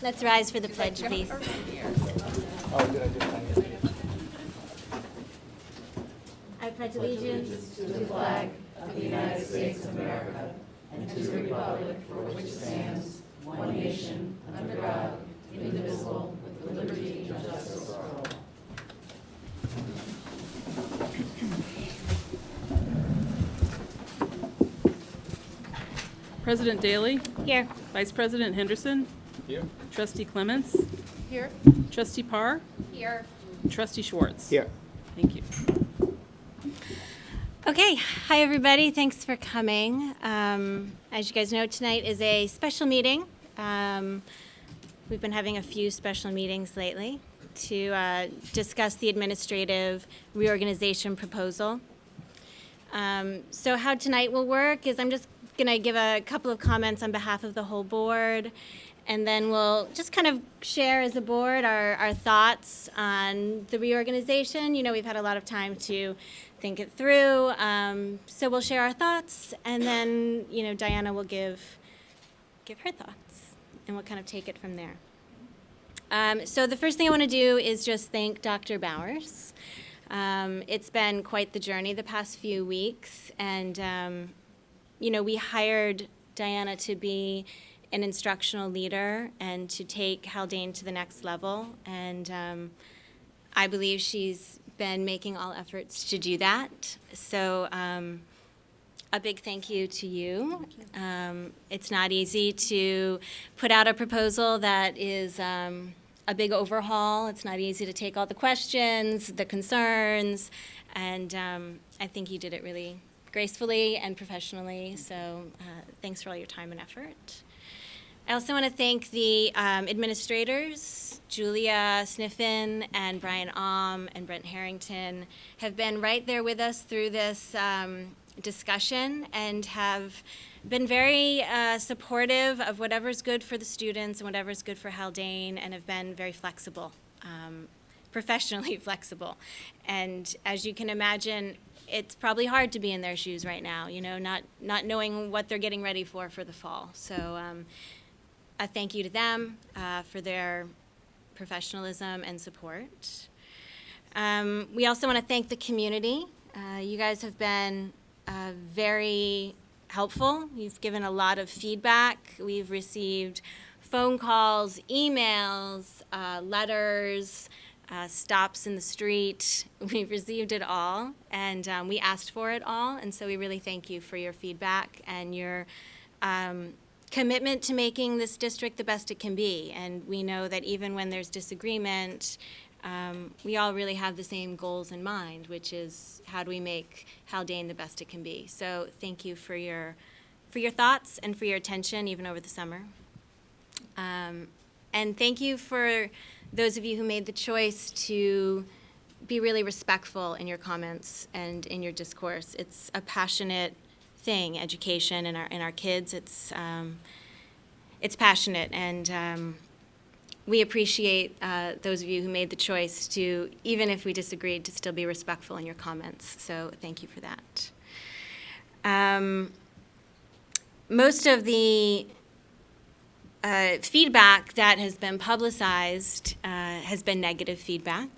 Let's rise for the pledge, please. Oh, did I just sign it? I pledge allegiance To the flag of the United States of America and to the republic for which it stands, one nation, under God, indivisible, with liberty and justice for all. President Daley, here. Vice President Henderson, Here. Trustee Clements, Here. Trustee Parr, Here. Trustee Schwartz. Here. Thank you. Okay, hi everybody. Thanks for coming. As you guys know, tonight is a special meeting. We've been having a few special meetings lately to discuss the administrative reorganization proposal. So how tonight will work is I'm just going to give a couple of comments on behalf of the whole board, and then we'll just kind of share as a board our thoughts on the reorganization. You know, we've had a lot of time to think it through, so we'll share our thoughts, and then, you know, Diana will give her thoughts, and we'll kind of take it from there. So the first thing I want to do is just thank Dr. Bowers. It's been quite the journey the past few weeks, and you know, we hired Diana to be an instructional leader and to take Haldane to the next level, and I believe she's been making all efforts to do that. So a big thank you to you. It's not easy to put out a proposal that is a big overhaul. It's not easy to take all the questions, the concerns, and I think you did it really gracefully and professionally, so thanks for all your time and effort. I also want to thank the administrators, Julia Sniffen and Brian Aum and Brent Harrington, have been right there with us through this discussion and have been very supportive of whatever's good for the students and whatever's good for Haldane, and have been very flexible, professionally flexible. And as you can imagine, it's probably hard to be in their shoes right now, you know, not knowing what they're getting ready for the fall. So a thank you to them for their professionalism and support. We also want to thank the community. You guys have been very helpful. You've given a lot of feedback. We've received phone calls, emails, letters, stops in the street. We've received it all, and we asked for it all, and so we really thank you for your feedback and your commitment to making this district the best it can be. And we know that even when there's disagreement, we all really have the same goals in mind, which is how do we make Haldane the best it can be. So thank you for your thoughts and for your attention, even over the summer. And thank you for those of you who made the choice to be really respectful in your comments and in your discourse. It's a passionate thing, education, and our kids. It's passionate, and we appreciate those of you who made the choice to, even if we disagreed, to still be respectful in your comments. So thank you for that. Most of the feedback that has been publicized has been negative feedback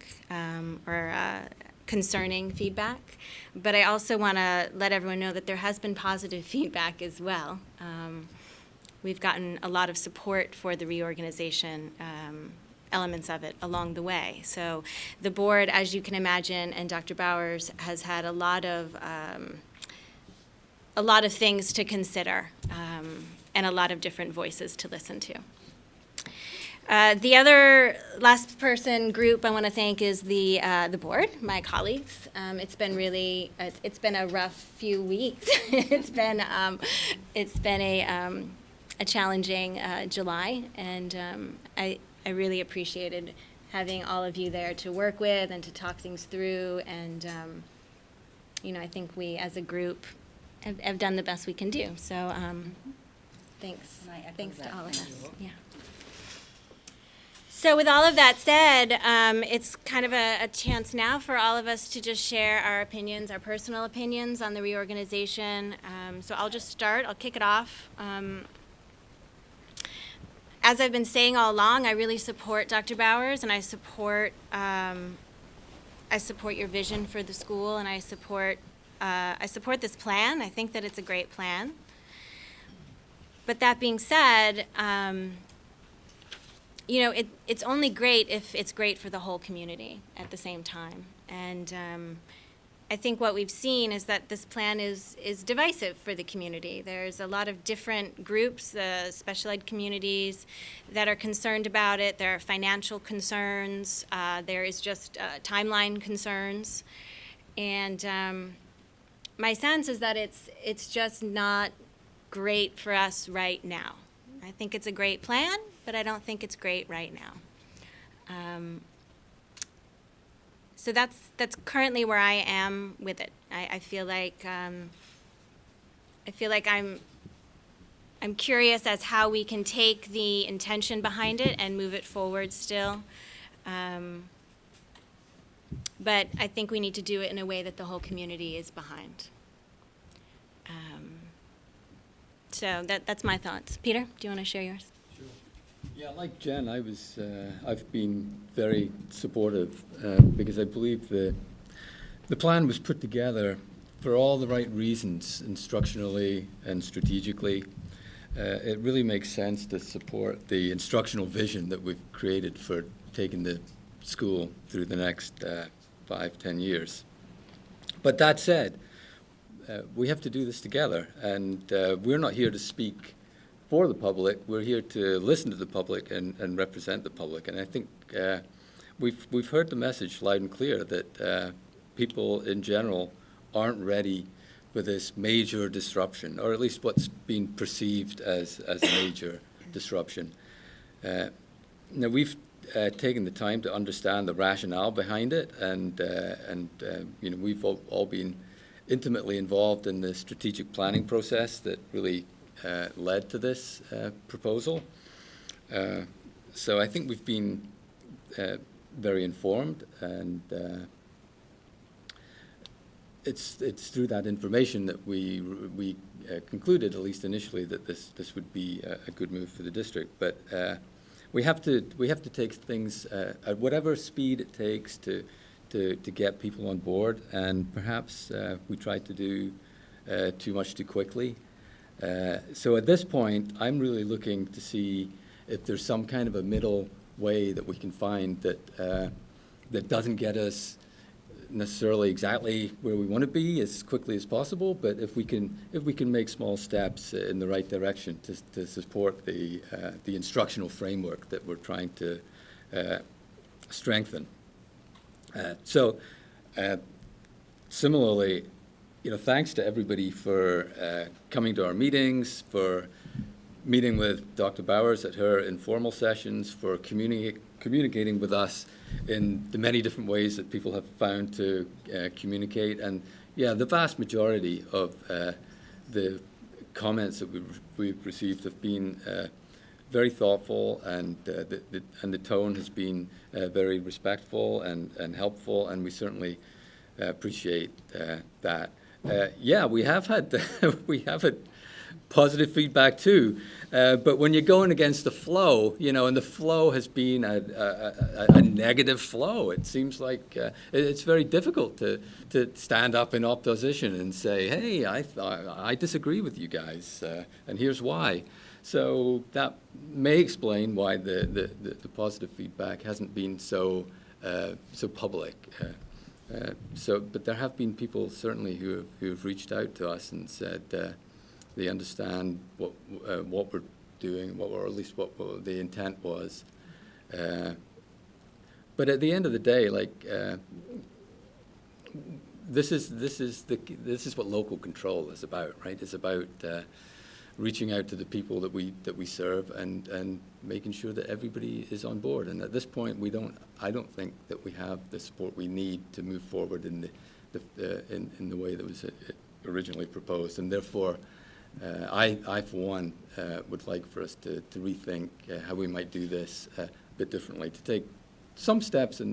or concerning feedback, but I also want to let everyone know that there has been positive feedback as well. We've gotten a lot of support for the reorganization elements of it along the way. So the board, as you can imagine, and Dr. Bowers has had a lot of things to consider and a lot of different voices to listen to. The other last person group I want to thank is the board, my colleagues. It's been a rough few weeks. it's been a challenging July, and I really appreciated having all of you there to work with and to talk things through. And you know, I think we as a group have done the best we can do. So thanks to all of us. Yeah. So with all of that said, it's kind of a chance now for all of us to just share our opinions, our personal opinions on the reorganization. So I'll just start. I'll kick it off. as I've been saying all along, I really support Dr. Bowers, and I support your vision for the school, and I support this plan. I think that it's a great plan. But that being said, it's only great if it's great for the whole community at the same time. And I think what we've seen is that this plan is divisive for the community. There's a lot of different groups, special ed communities, that are concerned about it. There are financial concerns. There is just timeline concerns. And my sense is that it's just not great for us right now. I think it's a great plan, but I don't think it's great right now. So that's currently where I am with it. I feel like I'm curious as how we can take the intention behind it and move it forward still. But I think we need to do it in a way that the whole community is behind. So that's my thoughts. Peter, do you want to share yours? Sure. Yeah, like Jen, I've been very supportive because I believe the plan was put together for all the right reasons, instructionally and strategically. It really makes sense to support the instructional vision that we've created for taking the school through the next 5-10 years. But that said, we have to do this together, and we're not here to speak for the public. We're here to listen to the public and represent the public. And I think we've heard the message loud and clear that people in general aren't ready for this major disruption, or at least what's being perceived as a major disruption. Now we've taken the time to understand the rationale behind it, and we've all been intimately involved in the strategic planning process that really led to this proposal. So I think we've been very informed, and it's through that information that we concluded, at least initially, that this would be a good move for the district. But we have to take things at whatever speed it takes to get people on board, and perhaps we tried to do too much too quickly. So at this point, I'm really looking to see if there's some kind of a middle way that we can find that doesn't get us necessarily exactly where we want to be as quickly as possible, but if we can make small steps in the right direction to support the instructional framework that we're trying to strengthen. Similarly, thanks to everybody for coming to our meetings, for meeting with Dr. Bowers at her informal sessions, for communicating with us in the many different ways that people have found to communicate. And yeah, the vast majority of the comments that we've received have been very thoughtful, and the tone has been very respectful and helpful, and we certainly appreciate that. Yeah, we have had positive feedback too, but when you're going against the flow, and the flow has been a negative flow, it seems like it's very difficult to stand up in opposition and say, hey, I disagree with you guys, and here's why. So that may explain why the positive feedback hasn't been so public. But there have been people certainly who have reached out to us and said they understand what we're doing, or at least what the intent was. But at the end of the day, this is what local control is about, right? It's about reaching out to the people that we serve and making sure that everybody is on board. And at this point, I don't think that we have the support we need to move forward in the way that was originally proposed. And therefore, I for one would like for us to rethink how we might do this a bit differently, to take some steps in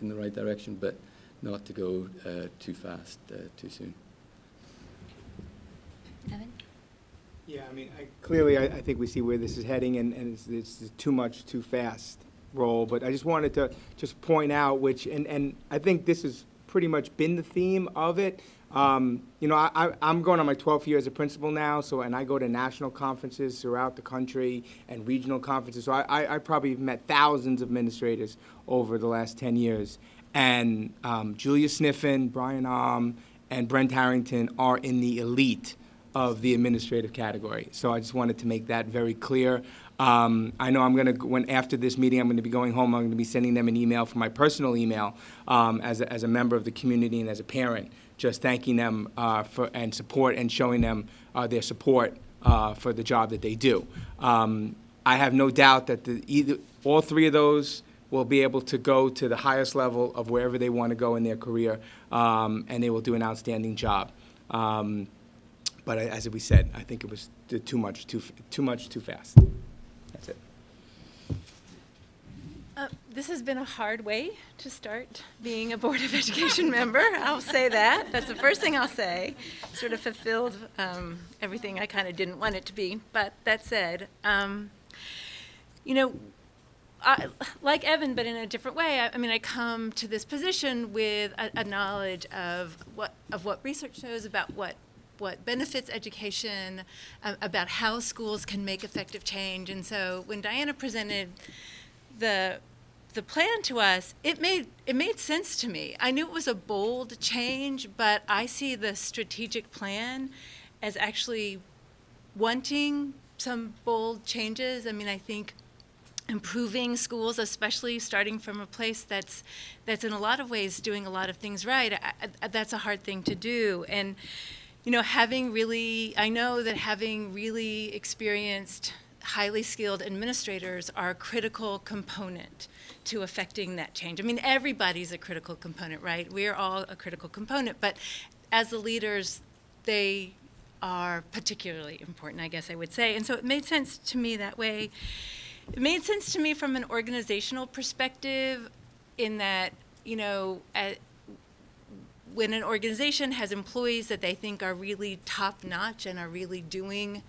the right direction, but not to go too fast, too soon. Evan? Yeah, I mean, clearly, I think we see where this is heading, and it's too much, too fast role. But I just wanted to just point out, and I think this has pretty much been the theme of it. I'm going on my 12th year as a principal now, and I go to national conferences throughout the country and regional conferences. So I probably have met thousands of administrators over the last 10 years. And Julia Sniffen, Brian and Brent Harrington are in the elite of the administrative category. So I just wanted to make that very clear. I know I'm going to, after this meeting, I'm going to be going home. I'm going to be sending them an email from my personal email as a member of the community and as a parent, just thanking them for and support and showing them their support for the job that they do. I have no doubt that all three of those will be able to go to the highest level of wherever they want to go in their career, and they will do an outstanding job. But as we said, I think it was too much, too fast. That's it. This has been a hard way to start being a Board of Education member. I'll say that. That's the first thing I'll say. Sort of fulfilled everything I kind of didn't want it to be. But that said, like Evan, but in a different way. I come to this position with a knowledge of what research shows about what benefits education, about how schools can make effective change. And so when Diana presented the plan to us, it made sense to me. I knew it was a bold change, but I see the strategic plan as actually wanting some bold changes. I think improving schools, especially starting from a place that's in a lot of ways doing a lot of things right, that's a hard thing to do. And I know that having really experienced, highly skilled administrators are a critical component to affecting that change. Everybody's a critical component, right? We're all a critical component, but as the leaders, they are particularly important, I guess I would say. And so it made sense to me that way. It made sense to me from an organizational perspective in that, when an organization has employees that they think are really top-notch and are really doing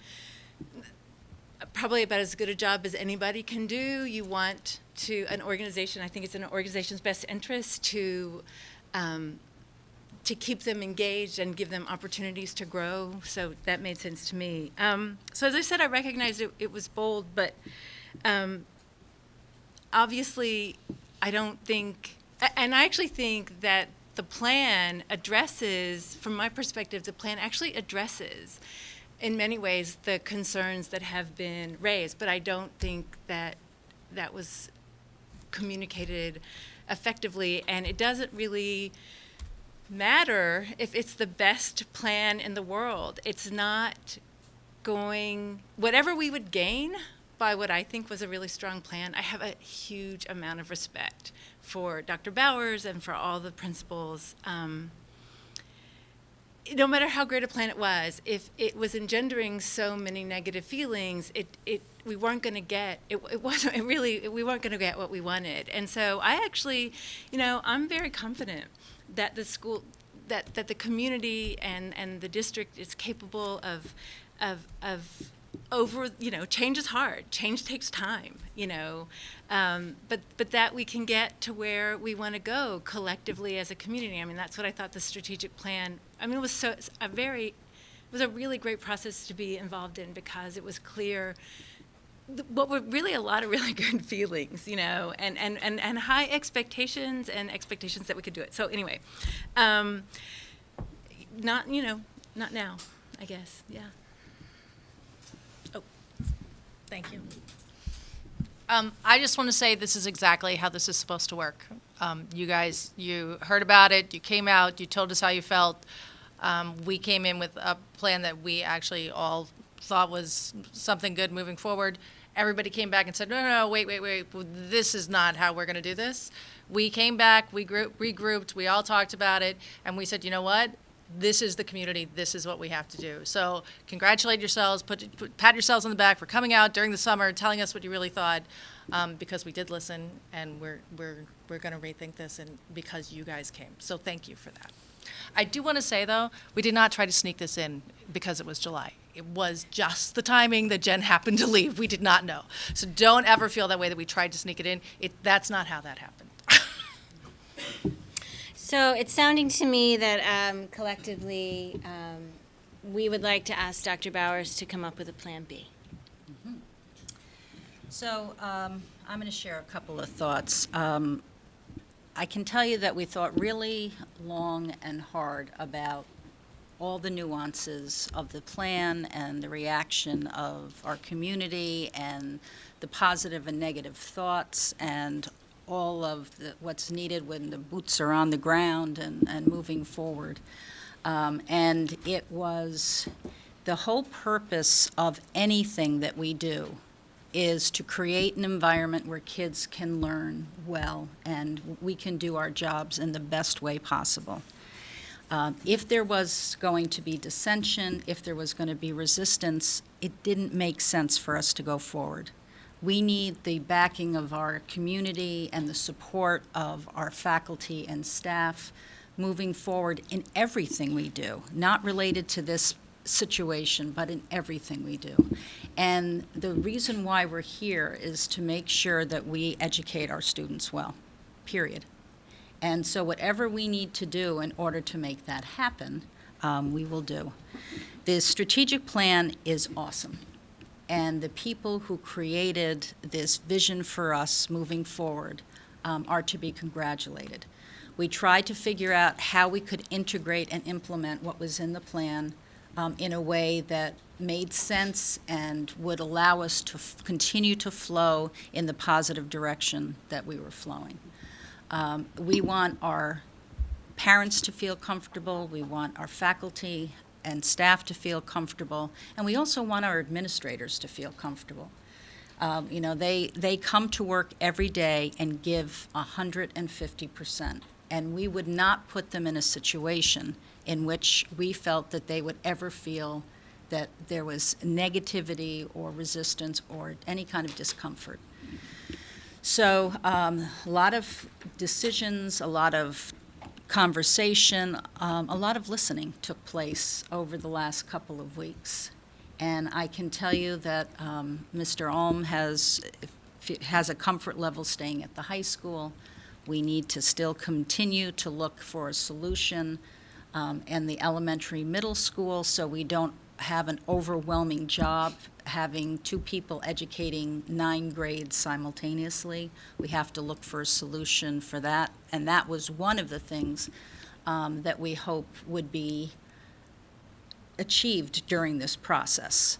probably about as good a job as anybody can do, you want an organization, I think it's in an organization's best interest to keep them engaged and give them opportunities to grow. So that made sense to me. So as I said, I recognized it was bold, but obviously I don't think, and I actually think that the plan addresses, from my perspective, the plan actually addresses, in many ways, the concerns that have been raised. But I don't think that was communicated effectively, and it doesn't really matter if it's the best plan in the world. It's not going, whatever we would gain by what I think was a really strong plan. I have a huge amount of respect for Dr. Bowers and for all the principals. No matter how great a plan it was, if it was engendering so many negative feelings, we weren't going to get we weren't going to get what we wanted. And so I actually, I'm very confident that the school, that the community and the district is capable of change is hard. Change takes time, but that we can get to where we want to go collectively as a community. That's what I thought the strategic plan, it was it was a really great process to be involved in, because it was clear what were really a lot of really good feelings, and high expectations and expectations that we could do it. So anyway, not now, I guess, yeah. Thank you. I just want to say this is exactly how this is supposed to work. You guys, you heard about it, you came out, you told us how you felt. We came in with a plan that we actually all thought was something good moving forward. Everybody came back and said, no, wait, this is not how we're going to do this. We came back, we regrouped, we all talked about it, and we said, you know what? This is the community, this is what we have to do. So congratulate yourselves, pat yourselves on the back for coming out during the summer, telling us what you really thought, because we did listen, and we're going to rethink this, and because you guys came. So thank you for that. I do want to say, though, we did not try to sneak this in because it was July. It was just the timing that Jen happened to leave. We did not know. So don't ever feel that way that we tried to sneak it in. That's not how that happened. So it's sounding to me that collectively, we would like to ask Dr. Bowers to come up with a Plan B. So I'm going to share a couple of thoughts. I can tell you that we thought really long and hard about all the nuances of the plan and the reaction of our community and the positive and negative thoughts and all of what's needed when the boots are on the ground and moving forward. And it was the whole purpose of anything that we do is to create an environment where kids can learn well and we can do our jobs in the best way possible. If there was going to be dissension, if there was going to be resistance, it didn't make sense for us to go forward. We need the backing of our community and the support of our faculty and staff moving forward in everything we do, not related to this situation, but in everything we do. And the reason why we're here is to make sure that we educate our students well, period. And so whatever we need to do in order to make that happen, we will do. The strategic plan is awesome. And the people who created this vision for us moving forward are to be congratulated. We tried to figure out how we could integrate and implement what was in the plan in a way that made sense and would allow us to continue to flow in the positive direction that we were flowing. We want our parents to feel comfortable, we want our faculty and staff to feel comfortable, and we also want our administrators to feel comfortable. You know, they come to work every day and give 150%, and we would not put them in a situation in which we felt that they would ever feel that there was negativity or resistance or any kind of discomfort. So a lot of decisions, a lot of conversation, a lot of listening took place over the last couple of weeks. And I can tell you that Mr. Ulm has a comfort level staying at the high school. We need to still continue to look for a solution in the elementary middle school so we don't have an overwhelming job having two people educating 9 grades simultaneously. We have to look for a solution for that, and that was one of the things that we hope would be achieved during this process.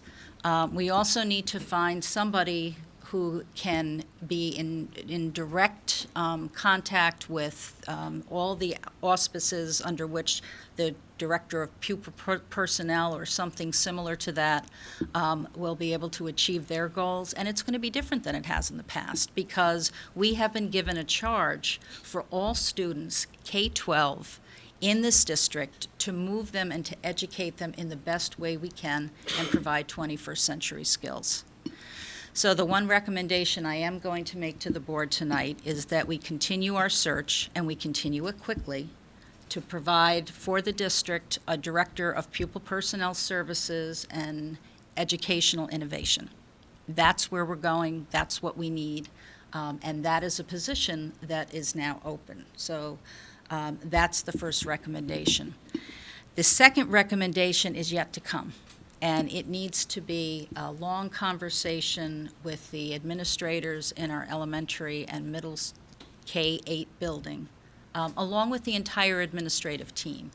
We also need to find somebody who can be in direct contact with all the auspices under which the director of pupil personnel or something similar to that will be able to achieve their goals. And it's going to be different than it has in the past because we have been given a charge for all students, K-12, in this district to move them and to educate them in the best way we can and provide 21st century skills. So the one recommendation I am going to make to the board tonight is that we continue our search, and we continue it quickly, to provide for the district a director of pupil personnel services and educational innovation. That's where we're going, that's what we need, and that is a position that is now open. So that's the first recommendation. The second recommendation is yet to come. And it needs to be a long conversation with the administrators in our elementary and middle K-8 building, along with the entire administrative team.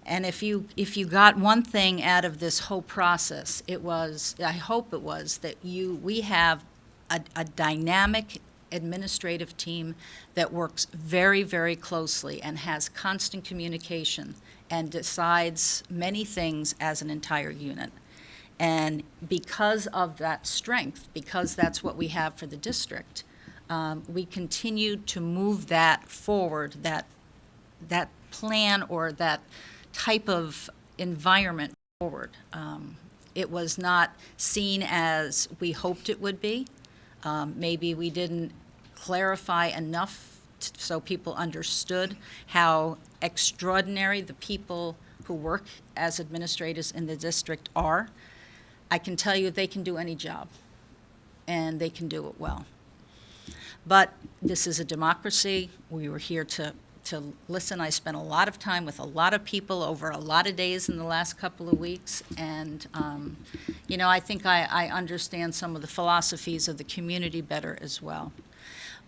And if you got one thing out of this whole process, it was, I hope it was, that we have a dynamic administrative team that works very, very closely and has constant communication and decides many things as an entire unit. And because of that strength, because that's what we have for the district, we continue to move that forward, that plan or that type of environment forward. It was not seen as we hoped it would be. Maybe we didn't clarify enough so people understood how extraordinary the people who work as administrators in the district are. I can tell you they can do any job, and they can do it well. But this is a democracy. We were here to listen. I spent a lot of time with a lot of people over a lot of days in the last couple of weeks, and I think I understand some of the philosophies of the community better as well.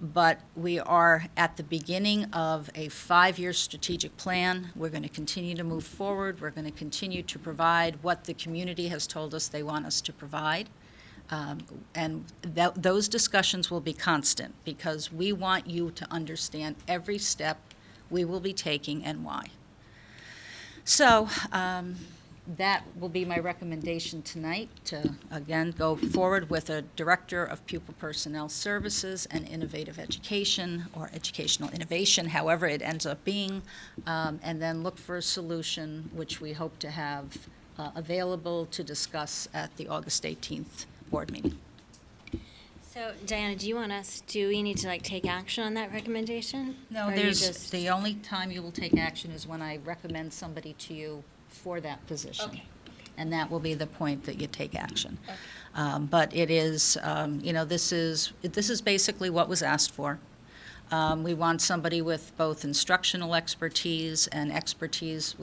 But we are at the beginning of a 5-year strategic plan. We're going to continue to move forward. We're going to continue to provide what the community has told us they want us to provide. And those discussions will be constant, because we want you to understand every step we will be taking and why. So that will be my recommendation tonight, to, again, go forward with a Director of Pupil Personnel Services and Innovative Education, or Educational Innovation, however it ends up being, and then look for a solution which we hope to have available to discuss at the August 18th board meeting. So, Diana, do we need to take action on that recommendation? No, Or you there's, just- the only time you will take action is when I recommend somebody to you for that position. Okay. And that will be the point that you take action. But it is, this is basically what was asked for. We want somebody with both instructional expertise and expertise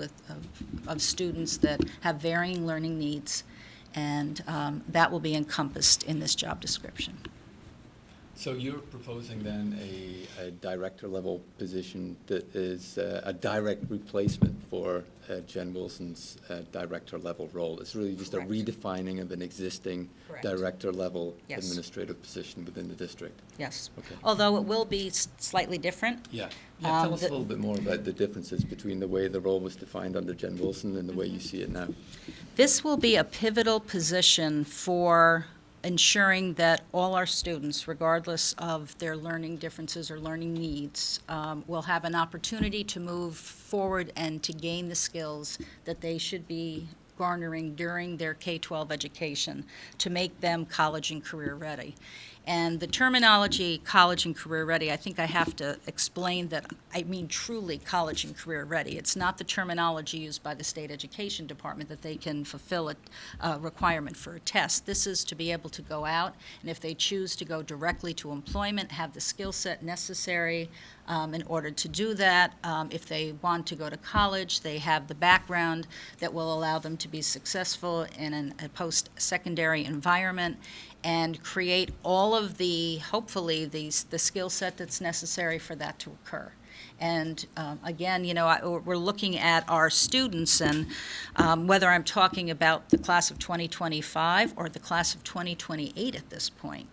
of students that have varying learning needs, and that will be encompassed in this job description. So you're proposing then a director-level position that is a direct replacement for Jen Wilson's director-level role. It's really just Correct. a redefining of an existing Correct. director-level Yes. administrative position within the district. Yes. Okay. Although it will be slightly different. Yeah. Tell us a the- little bit more about the differences between the way the role was defined under Jen Wilson and the way you see it now. This will be a pivotal position for ensuring that all our students, regardless of their learning differences or learning needs, will have an opportunity to move forward and to gain the skills that they should be garnering during their K-12 education to make them college and career ready. And the terminology college and career ready, I think I have to explain that I mean truly college and career ready. It's not the terminology used by the state education department that they can fulfill a requirement for a test. This is to be able to go out, and if they choose to go directly to employment, have the skill set necessary in order to do that. If they want to go to college, they have the background that will allow them to be successful in a post-secondary environment, and create all of hopefully, the skill set that's necessary for that to occur. And again, we're looking at our students, and whether I'm talking about the class of 2025 or the class of 2028 at this point,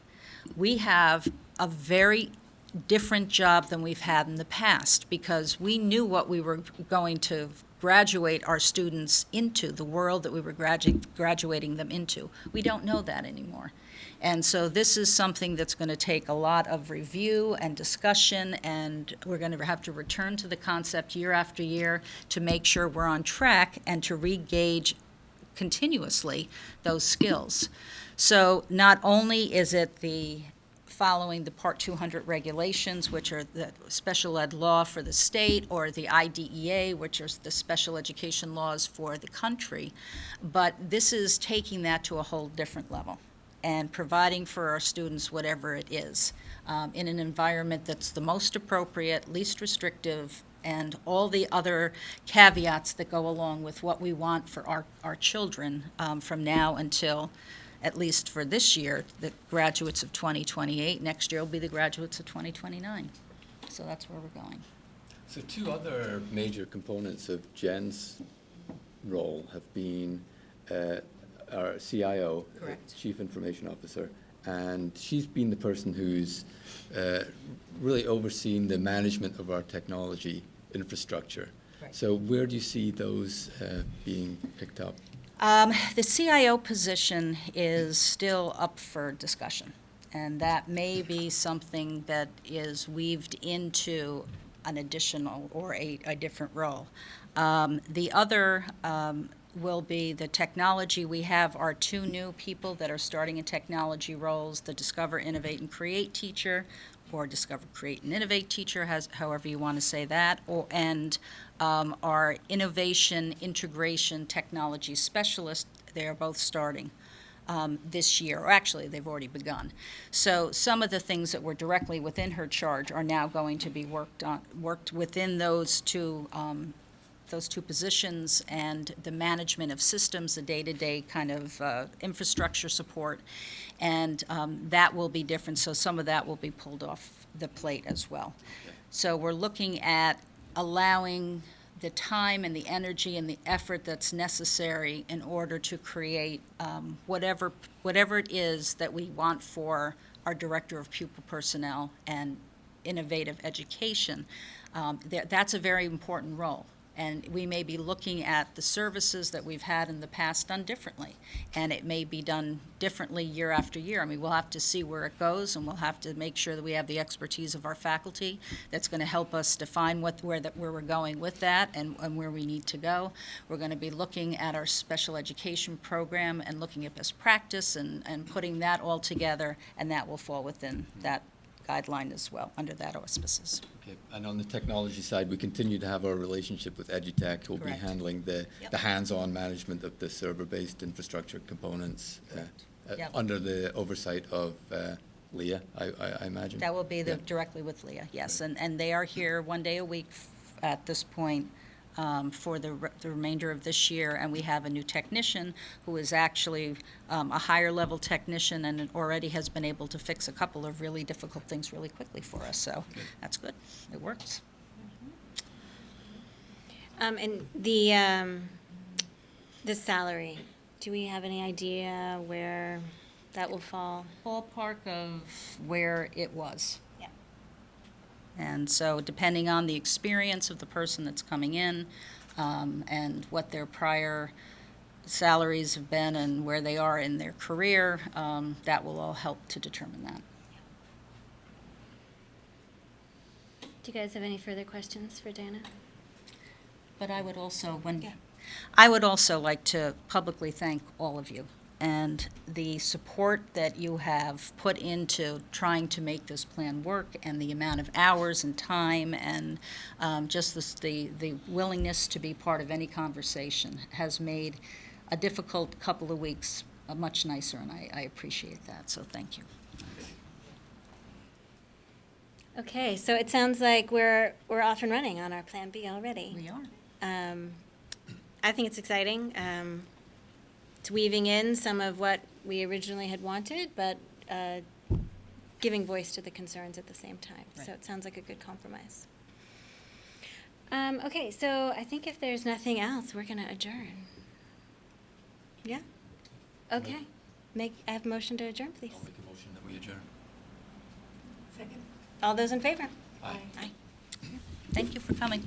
we have a very different job than we've had in the past, because we knew what we were going to graduate our students into, the world that we were graduating them into. We don't know that anymore. And so this is something that's going to take a lot of review and discussion, and we're going to have to return to the concept year after year to make sure we're on track and to re-gauge continuously those skills. So not only is it following the Part 200 regulations, which are the special ed law for the state, or the IDEA, which are the special education laws for the country, but this is taking that to a whole different level and providing for our students whatever it is in an environment that's the most appropriate, least restrictive, and all the other caveats that go along with what we want for our children from now until, at least for this year, the graduates of 2028. Next year will be the graduates of 2029. So that's where we're going. So two other major components of Jen's role have been our CIO, Correct. Chief Information Officer, and she's been the person who's really overseen the management of our technology infrastructure. Right. So where do you see those being picked up? The CIO position is still up for discussion, and that may be something that is weaved into an additional or a different role. The other will be the technology. We have our two new people that are starting in technology roles, the Discover, Innovate, and Create teacher, or Discover, Create, and Innovate teacher, however you want to say that, and our Innovation Integration Technology Specialist. They are both starting. this year, or actually, they've already begun. So some of the things that were directly within her charge are now going to be worked within those two positions, and the management of systems, the day-to-day kind of infrastructure support, and that will be different, so some of that will be pulled off the plate as well. So we're looking at allowing the time and the energy and the effort that's necessary in order to create whatever it is that we want for our Director of Pupil Personnel and Innovative Education. That's a very important role. And we may be looking at the services that we've had in the past done differently. And it may be done differently year after year. I mean, we'll have to see where it goes, and we'll have to make sure that we have the expertise of our faculty that's going to help us define where we're going with that and where we need to go. We're going to be looking at our special education program and looking at best practice and putting that all together, and that will fall within that guideline as well, under that auspices. Okay, and on the technology side, we continue to have our relationship with EduTech, who will be Correct. handling the Yep. hands-on management of the server-based infrastructure components Yep. under the oversight of Leah, I imagine. That will be Yeah. directly with Leah, yes, and they are here one day a week at this point for the remainder of this year, and we have a new technician who is actually a higher-level technician and already has been able to fix a couple of really difficult things really quickly for us, so that's good. It works. And the salary, do we have any idea where that will fall? Ballpark of where it was. Yeah. And so depending on the experience of the person that's coming in, and what their prior salaries have been and where they are in their career, that will all help to determine that. Do you guys have any further questions for Dana? But I would also, Yeah. I would also like to publicly thank all of you and the support that you have put into trying to make this plan work, and the amount of hours and time and just the willingness to be part of any conversation has made a difficult couple of weeks much nicer, and I appreciate that, so thank you. Okay, so it sounds like we're off and running on our Plan B already. We are. I think it's exciting. It's weaving in some of what we originally had wanted, but giving voice to the concerns at the same time. So Right. it sounds like a good compromise. Okay, so I think if there's nothing else, we're going to adjourn. Yeah? Okay. I have a motion to adjourn, please. I'll make a motion that we adjourn. All those in favor? Aye. Aye. Thank you for coming.